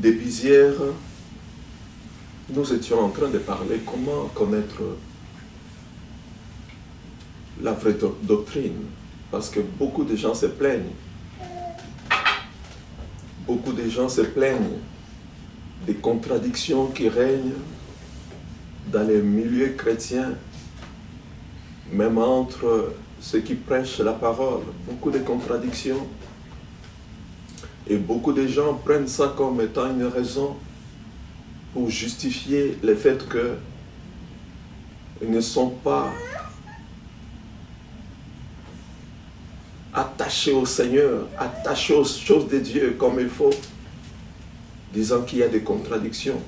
Depuis hier, nous étions en train de parler comment connaître la vraie doctrine. Parce que beaucoup de gens se plaignent. Beaucoup de gens se plaignent des contradictions qui règnent dans les milieux chrétiens, même entre ceux qui prêchent la parole. Beaucoup de contradictions. Et beaucoup de gens prennent ça comme étant une raison pour justifier le fait qu'ils ne sont pas attachés au Seigneur, attachés aux choses de Dieu comme il faut, disant qu'il y a des contradictions.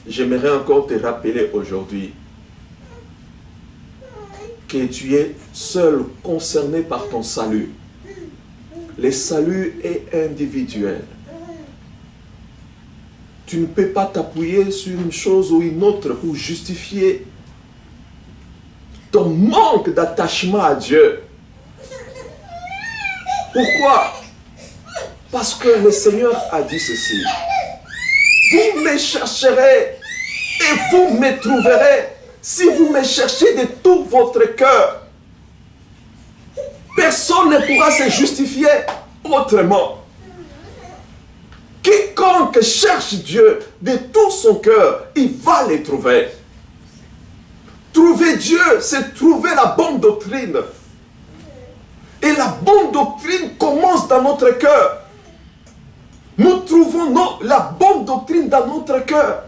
J'aimerais encore te rappeler aujourd'hui que tu es seul concerné par ton salut. Le salut est individuel. Tu ne peux pas t'appuyer sur une chose ou une autre pour justifier ton manque d'attachement à Dieu. Pourquoi? Parce que le Seigneur a dit ceci. Vous me chercherez et vous me trouverez si vous me cherchez de tout votre cœur. Personne ne pourra se justifier autrement. Quiconque cherche Dieu de tout son cœur, il va le trouver. Trouver Dieu, c'est trouver la bonne doctrine. Et la bonne doctrine commence dans notre cœur. Nous trouvons la bonne doctrine dans notre cœur.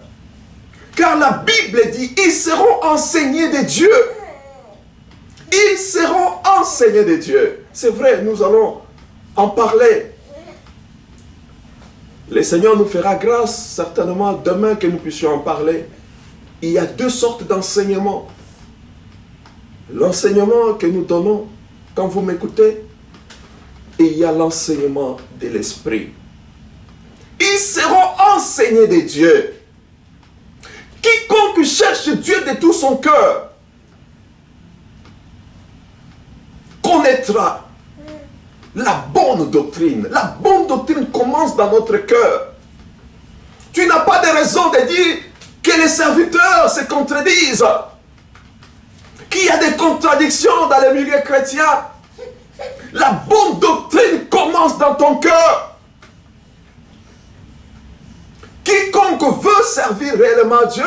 Car la Bible dit, ils seront enseignés de Dieu. Ils seront enseignés de Dieu. C'est vrai, nous allons en parler. Le Seigneur nous fera grâce, certainement, demain que nous puissions en parler. Il y a deux sortes d'enseignements. L'enseignement que nous donnons quand vous m'écoutez, et il y a l'enseignement de l'Esprit. Ils seront enseignés de Dieu. Quiconque cherche Dieu de tout son cœur connaîtra la bonne doctrine. La bonne doctrine commence dans notre cœur. Tu n'as pas de raison de dire que les serviteurs se contredisent, qu'il y a des contradictions dans le milieu chrétien. La bonne doctrine commence dans ton cœur. Quiconque veut servir réellement Dieu,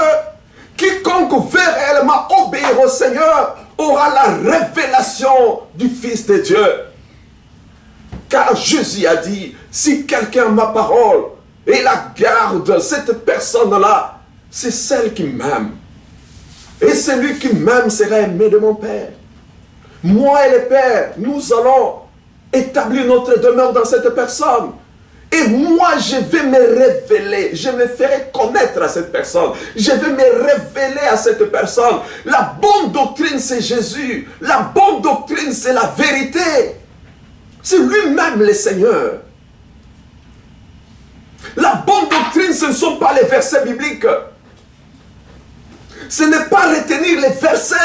quiconque veut réellement obéir au Seigneur, aura la révélation du Fils de Dieu. Car Jésus a dit, si quelqu'un a ma parole et la garde, cette personne-là, c'est celle qui m'aime. Et celui qui m'aime sera aimé de mon Père. Moi et le Père, nous allons établir notre demeure dans cette personne. Et moi, je vais me révéler, je me ferai connaître à cette personne. Je vais me révéler à cette personne. La bonne doctrine, c'est Jésus. La bonne doctrine, c'est la vérité. C'est lui-même le Seigneur. La bonne doctrine, ce ne sont pas les versets bibliques. Ce n'est pas retenir les versets.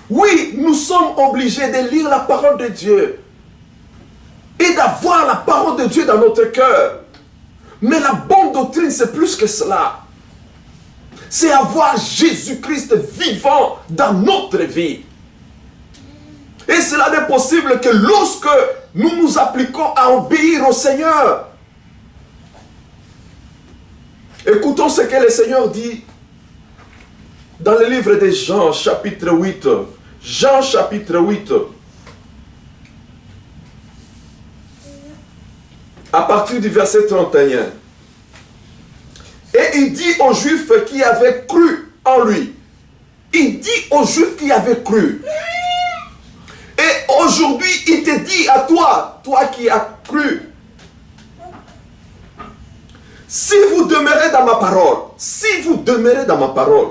Oui, nous sommes obligés de lire la parole de Dieu et d'avoir la parole de Dieu dans notre cœur. Mais la bonne doctrine, c'est plus que cela. C'est avoir Jésus-Christ vivant dans notre vie. Et cela n'est possible que lorsque nous nous appliquons à obéir au Seigneur. Écoutons ce que le Seigneur dit dans le livre de Jean, chapitre 8. Jean, chapitre 8. À partir du verset 31. Et il dit aux Juifs qui avaient cru en lui. Il dit aux Juifs qui avaient cru. Et aujourd'hui, il te dit à toi, toi qui as cru, si vous demeurez dans ma parole, si vous demeurez dans ma parole,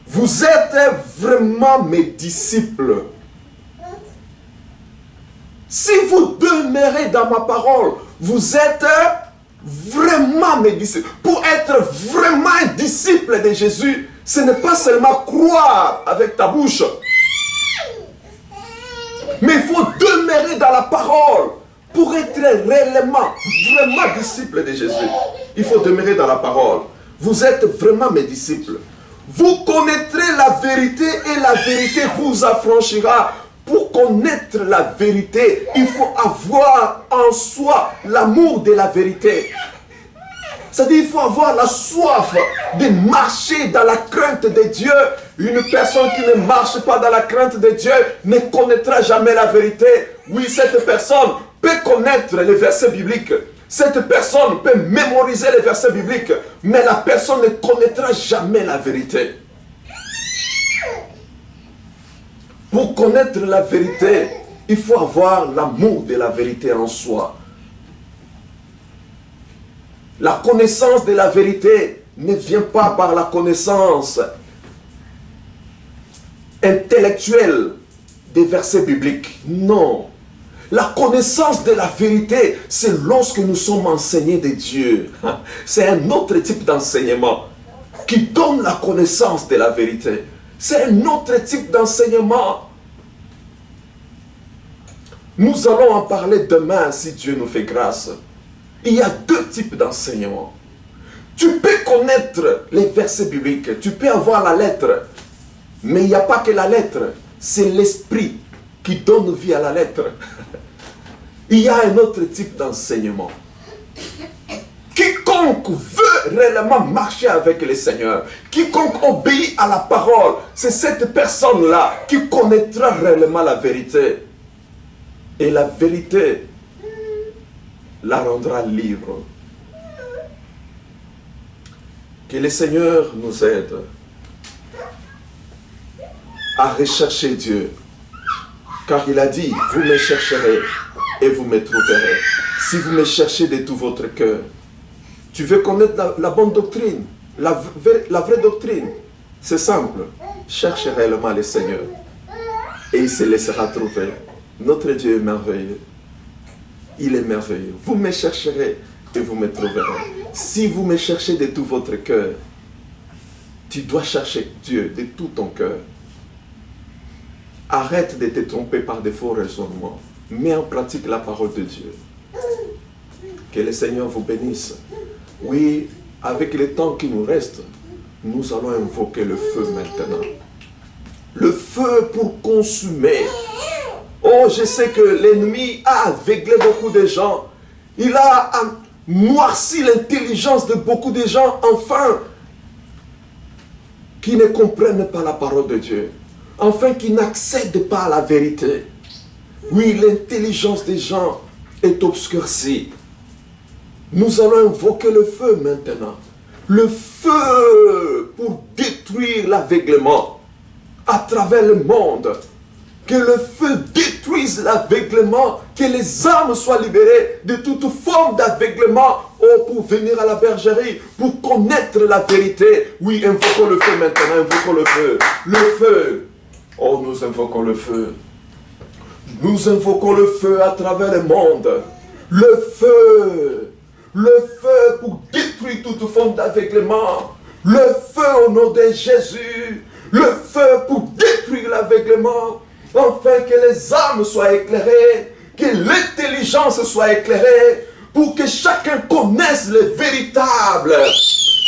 vous êtes vraiment mes disciples. Si vous demeurez dans ma parole, vous êtes vraiment mes disciples. Pour être vraiment un disciple de Jésus, ce n'est pas seulement croire avec ta bouche, mais il faut demeurer dans la parole Pour être réellement, vraiment disciple de Jésus, il faut demeurer dans la parole. Vous êtes vraiment mes disciples. Vous connaîtrez la vérité et la vérité vous affranchira. Pour connaître la vérité, il faut avoir en soi l'amour de la vérité. C'est-à-dire qu'il faut avoir la soif de marcher dans la crainte de Dieu. Une personne qui ne marche pas dans la crainte de Dieu ne connaîtra jamais la vérité. Oui, cette personne peut connaître les versets bibliques. Cette personne peut mémoriser les versets bibliques. Mais la personne ne connaîtra jamais la vérité. Pour connaître la vérité, il faut avoir l'amour de la vérité en soi. La connaissance de la vérité ne vient pas par la connaissance intellectuelle des versets bibliques. Non. La connaissance de la vérité, c'est lorsque nous sommes enseignés de Dieu. C'est un autre type d'enseignement qui donne la connaissance de la vérité. C'est un autre type d'enseignement. Nous allons en parler demain si Dieu nous fait grâce. Il y a deux types d'enseignement. Tu peux connaître les versets bibliques, tu peux avoir la lettre, mais il n'y a pas que la lettre, c'est l'esprit qui donne vie à la lettre. Il y a un autre type d'enseignement. Quiconque veut réellement marcher avec le Seigneur, quiconque obéit à la parole, c'est cette personne-là qui connaîtra réellement la vérité. Et la vérité la rendra libre. Que le Seigneur nous aide à rechercher Dieu. Car il a dit, vous me chercherez et vous me trouverez. Si vous me cherchez de tout votre cœur. Tu veux connaître la bonne doctrine, la vraie doctrine. C'est simple. Cherche réellement le Seigneur. Et il se laissera trouver. Notre Dieu est merveilleux. Il est merveilleux. Vous me chercherez et vous me trouverez. Si vous me cherchez de tout votre cœur, tu dois chercher Dieu de tout ton cœur. Arrête de te tromper par de faux raisonnements. Mets en pratique la parole de Dieu. Que le Seigneur vous bénisse. Oui, avec le temps qui nous reste, nous allons invoquer le feu maintenant. Le feu pour consumer. Oh, je sais que l'ennemi a aveuglé beaucoup de gens. Il a noirci l'intelligence de beaucoup de gens, enfin, qui ne comprennent pas la parole de Dieu. Enfin, qui n'accèdent pas à la vérité. Oui, l'intelligence des gens est obscurcie. Nous allons invoquer le feu maintenant. Le feu pour détruire l'aveuglement à travers le monde. Que le feu détruise l'aveuglement, que les âmes soient libérées de toute forme d'aveuglement, pour venir à la bergerie, pour connaître la vérité. Oui, invoquons le feu maintenant, invoquons le feu. Le feu. Oh, nous invoquons le feu. Nous invoquons le feu à travers le monde. Le feu. Le feu pour détruire toute forme d'aveuglement. Le feu au nom de Jésus. Le feu pour détruire l'aveuglement. Enfin que les âmes soient éclairées, que l'intelligence soit éclairée, pour que chacun connaisse le véritable,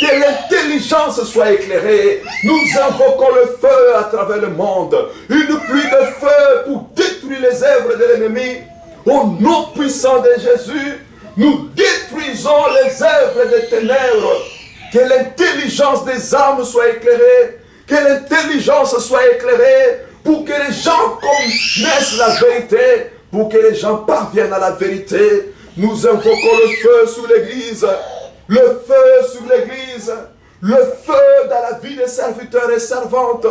que l'intelligence soit éclairée. Nous invoquons le feu à travers le monde, une pluie de feu pour détruire les œuvres de l'ennemi. Au nom puissant de Jésus, nous détruisons les œuvres des ténèbres, que l'intelligence des âmes soit éclairée, que l'intelligence soit éclairée, pour que les gens connaissent la vérité, pour que les gens parviennent à la vérité. Nous invoquons le feu sur l'église, le feu sur l'église, le feu dans la vie des serviteurs et servantes,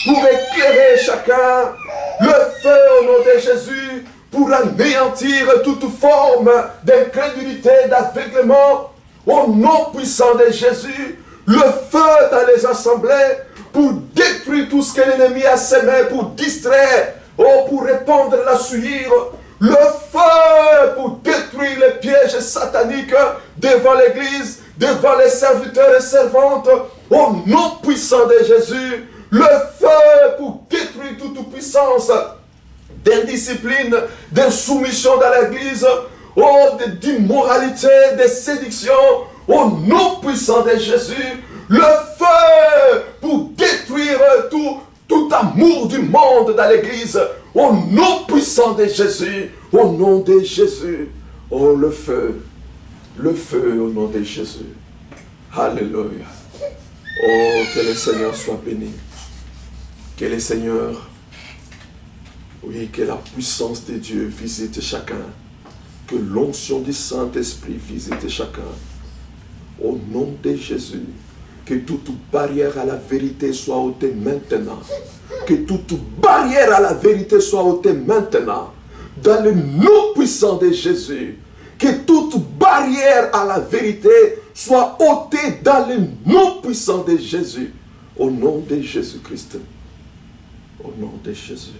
pour éclairer chacun, le feu au nom de Jésus, pour anéantir toute forme d'incrédulité, d'aveuglement, au nom puissant de Jésus, le feu dans les assemblées, pour détruire tout ce que l'ennemi a semé, pour distraire, pour répandre la souillure, le feu pour détruire les pièges sataniques devant l'église, devant les serviteurs et servantes, au nom puissant de Jésus, le feu pour détruire toute puissance d'indiscipline, d'insoumission dans l'église, oh, d'immoralité, de séduction, au nom puissant de Jésus, le feu pour détruire tout amour du monde dans l'église, au nom puissant de Jésus, au nom de Jésus, oh le feu au nom de Jésus. Alléluia. Oh, que le Seigneur soit béni. Que le Seigneur, oui, que la puissance de Dieu visite chacun. Que l'onction du Saint-Esprit visite chacun. Au nom de Jésus, que toute barrière à la vérité soit ôtée maintenant. Que toute barrière à la vérité soit ôtée maintenant. Dans le nom puissant de Jésus. Que toute barrière à la vérité soit ôtée dans le nom puissant de Jésus. Au nom de Jésus-Christ. Au nom de Jésus.